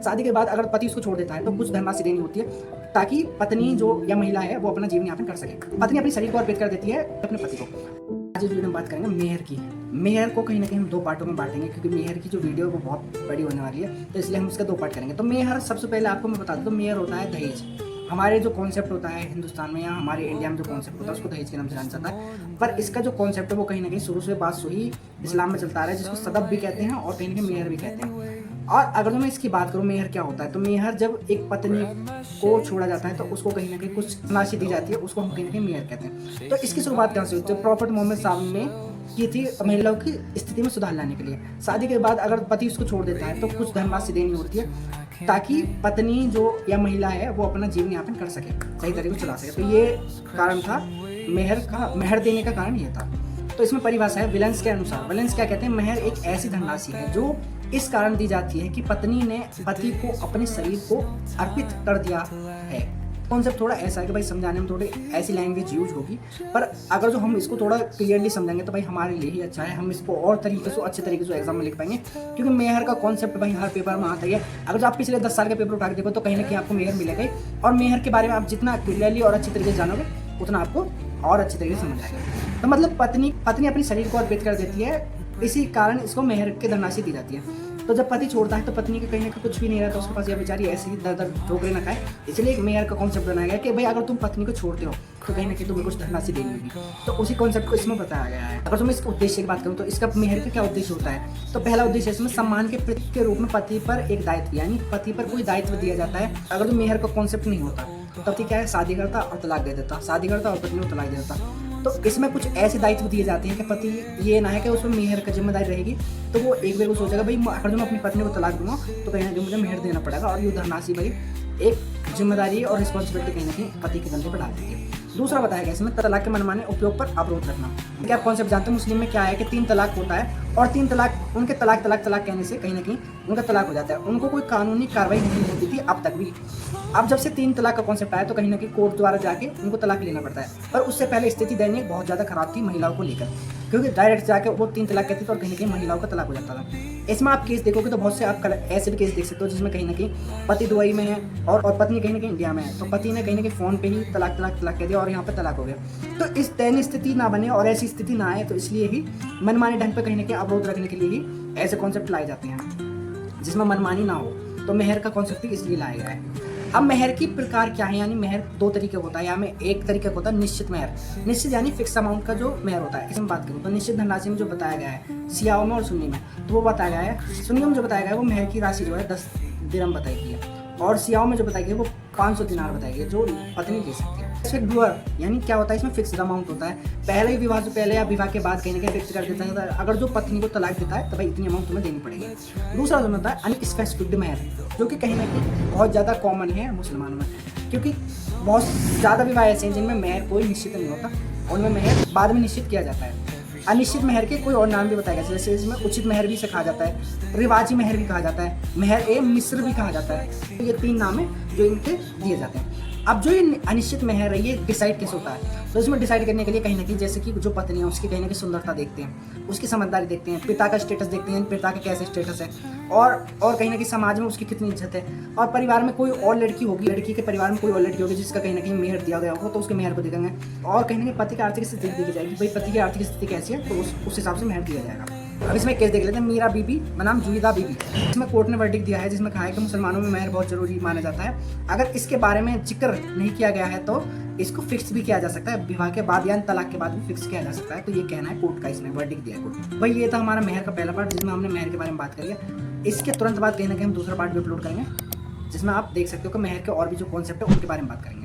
शादी के बाद अगर पति उसको छोड़ देता है तो कुछ धनराशि देनी होती है ताकि पत्नी जो या महिला है वो अपना जीवन यापन कर सके। पत्नी अपने शरीर को अर्पित कर देती है अपने पति को। आज इस वीडियो में बात करेंगे मेहर की। मेहर को कहीं ना कहीं हम दो पार्टों में बांटेंगे क्योंकि मेहर की जो वीडियो है वो बहुत बड़ी होने वाली है, तो इसलिए हम उसका दो पार्ट करेंगे। तो मेहर, सबसे पहले आपको मैं बता दूं तो मेहर होता है दहेज। हमारे जो कॉन्सेप्ट होता है हिंदुस्तान में या हमारे इंडिया में जो कॉन्सेप्ट होता है उसको दहेज के नाम से जाना जाता है, पर इसका जो कॉन्सेप्ट है वो कहीं ना कहीं शुरू से बात ही इस्लाम में चलता आ रहा है, जिसको सदब भी कहते हैं और कहीं ना कहीं मेहर भी कहते हैं। और अगर मैं इसकी बात करूँ मेहर क्या होता है, तो मेहर जब एक पत्नी को छोड़ा जाता है तो उसको कहीं ना कहीं कुछ राशि दी जाती है, उसको हम कहीं ना कहीं मेहर कहते हैं। तो इसकी शुरुआत कहाँ से हुई? जब प्रॉफेट मोहम्मद साहब ने की थी महिलाओं की स्थिति में सुधार लाने के लिए। शादी के बाद अगर पति उसको छोड़ देता है तो कुछ धनराशि देनी होती है ताकि पत्नी जो या महिला है वो अपना जीवन यापन कर सके, सही तरीके से चला सके। तो ये कारण था मेहर देने का कारण ये था। तो इसमें परिभाषा है विलेंस के अनुसार। विलेंस क्या कहते हैं? मेहर एक ऐसी धनराशि है जो इस कारण दी जाती है कि पत्नी ने पति को अपने शरीर को अर्पित कर दिया है। कॉन्सेप्ट थोड़ा ऐसा है कि भाई समझाने में थोड़ी ऐसी लैंग्वेज यूज होगी, पर अगर जो हम इसको थोड़ा क्लियरली समझेंगे तो भाई हमारे लिए ही अच्छा है। हम इसको और तरीके से अच्छे तरीके से एग्जाम में लिख पाएंगे, क्योंकि मेहर का कॉन्सेप्ट भाई हर पेपर में आता ही है। अगर जो आप पिछले 10 साल के पेपर उठा के देखो तो कहीं ना कहीं आपको मेहर मिलेगा ही, और मेहर के बारे में आप जितना क्लियरली और अच्छी तरीके से जानोगे उतना आपको और अच्छी तरीके से समझ आएगा। तो मतलब पत्नी अपने शरीर को अर्पित कर देती है, इसी कारण इसको मेहर की धनराशि दी जाती है। तो जब पति छोड़ता है तो पत्नी के कहीं ना कहीं कुछ भी नहीं रहता, उसके पास, यह बेचारी ऐसी ही दर ठोकरे ना खाए। इसलिए एक मेहर का कॉन्सेप्ट बनाया गया कि भाई अगर तुम पत्नी को छोड़ते हो तो कहीं ना कहीं तुम्हें कुछ धनराशि देनी होगी। तो उसी कॉन्सेप्ट को इसमें बताया गया है। अगर मैं इसके उद्देश्य की बात करूँ तो इसका मेहर का क्या उद्देश्य होता है? तो पहला उद्देश्य इसमें सम्मान के प्रतीक के रूप में पति पर एक दायित्व, यानी पति पर कोई दायित्व दिया जाता है। अगर जो मेहर का कॉन्सेप्ट नहीं होता तो पति क्या है, शादी करता और तलाक दे देता, शादी करता और पत्नी को तलाक दे देता। तो इसमें कुछ ऐसे दायित्व दिए जाते हैं कि पति ये ना है कि उसमें मेहर का जिम्मेदारी रहेगी, तो वो एक बार को सोचेगा भाई अगर मैं अपनी पत्नी को तलाक दूंगा तो कहीं ना कहीं मुझे मेहर देना पड़ेगा, और ये धनराशि भाई एक जिम्मेदारी और रिस्पॉन्सिबिलिटी कहीं ना कहीं पति के कंधे पर डाल देती है। दूसरा बताया गया इसमें तलाक के मनमाने उपयोग पर अवरोध रखना। क्या आप कॉन्सेप्ट जानते हैं? मुस्लिम में क्या है कि 3 तलाक होता है, और 3 तलाक उनके तलाक कहने से कहीं ना कहीं उनका तलाक हो जाता है। उनको कोई कानूनी कार्रवाई नहीं होती थी अब तक भी। अब जब से 3 तलाक का कॉन्सेप्ट आया तो कहीं ना कहीं कोर्ट द्वारा जाके उनको तलाक लेना पड़ता है। पर उससे पहले स्थिति दयनीय बहुत ज़्यादा खराब थी महिलाओं को लेकर, क्योंकि डायरेक्ट जाके वो 3 तलाक कहती थी और कहीं ना कहीं महिलाओं का तलाक हो जाता था। इसमें आप केस देखोगे तो बहुत से आप ऐसे भी केस देख सकते हो जिसमें कहीं ना कहीं पति दुबई में है और पत्नी कहीं ना कहीं इंडिया में है, तो पति ने कहीं ना कहीं फ़ोन पे ही तलाक कह दिया और यहाँ पर तलाक हो गया। तो इस दयनीय स्थिति ना बने और ऐसी स्थिति ना आए, तो इसलिए ही मनमाने ढंग पर कहीं ना कहीं अवरोध रखने के लिए ही ऐसे कॉन्सेप्ट लाए जाते हैं जिसमें मनमानी ना हो। तो मेहर का कॉन्सेप्ट इसलिए लाया गया है। अब मेहर की प्रकार क्या है? यानी मेहर 2 तरीके होता है, या में एक तरीके होता है निश्चित मेहर। निश्चित यानी फिक्स अमाउंट का जो मेहर होता है। इसमें बात करूँ तो निश्चित धनराशि में जो बताया गया है सियाओं में और सुन्नी में, तो वो बताया गया है, सुन्नियों में जो बताया गया है वो मेहर की राशि जो है 10 दिरहम बताई गई है, और सियाओं में जो बताई गई है वो 500 दिनार बताई गई है जो पत्नी दे सकती है। फिक्स डुअर यानी क्या होता है? इसमें फिक्स अमाउंट होता है, पहले ही विवाह से पहले या विवाह के बाद कहीं ना कहीं फिक्स कर देता है। अगर जो पत्नी को तलाक देता है तो भाई इतनी अमाउंट तुम्हें देनी पड़ेगी। दूसरा जो होता है अनस्पेसिफिक्ड मेहर, जो कि कहीं ना कहीं बहुत ज़्यादा कॉमन है मुसलमानों में, क्योंकि बहुत ज़्यादा विवाह ऐसे हैं जिनमें मेहर कोई निश्चित नहीं होता, उनमें मेहर बाद में निश्चित किया जाता है। अनिश्चित मेहर के कोई और नाम भी बताया गया, जैसे इसमें उचित मेहर भी से कहा जाता है, रिवाजी मेहर भी कहा जाता है, मेहर ए मिस्र भी कहा जाता है। तो ये 3 नाम है जो इनके दिए जाते हैं। अब जो ये अनिश्चित मेहर है ये डिसाइड कैसे होता है? तो इसमें डिसाइड करने के लिए कहीं ना कहीं जैसे कि जो पत्नी है उसकी कहीं ना कहीं सुंदरता देखते हैं, उसकी समझदारी देखते हैं, पिता का स्टेटस देखते हैं, पिता का कैसे स्टेटस है, और कहीं ना कहीं समाज में उसकी कितनी इज्जत है, और परिवार में कोई और लड़की होगी, लड़की के परिवार में कोई और लड़की होगी जिसका कहीं ना कहीं मेहर दिया गया होगा, तो उसके मेहर को देखेंगे, और कहीं ना कहीं पति की आर्थिक स्थिति देखी जाएगी, भाई पति की आर्थिक स्थिति कैसी है तो उस हिसाब से मेहर दिया जाएगा। अब इसमें केस देख लेते हैं मीरा बीबी बनाम जुहिदा बीबी। इसमें कोर्ट ने वर्डिक्ट दिया है जिसमें कहा है कि मुसलमानों में मेहर बहुत जरूरी माना जाता है। अगर इसके बारे में जिक्र नहीं किया गया है तो इसको फिक्स भी किया जा सकता है, विवाह के बाद या तलाक के बाद भी फिक्स किया जा सकता है। तो ये कहना है कोर्ट का, इसमें वर्डिक्ट दिया है कोर्ट। भाई ये था हमारा मेहर का पहला पार्ट जिसमें हमने मेहर के बारे में बात करी है। इसके तुरंत बाद कहीं ना कहीं हम दूसरा पार्ट भी अपलोड करेंगे जिसमें आप देख सकते हो कि मेहर के और भी जो कॉन्सेप्ट है उनके बारे में बात करेंगे।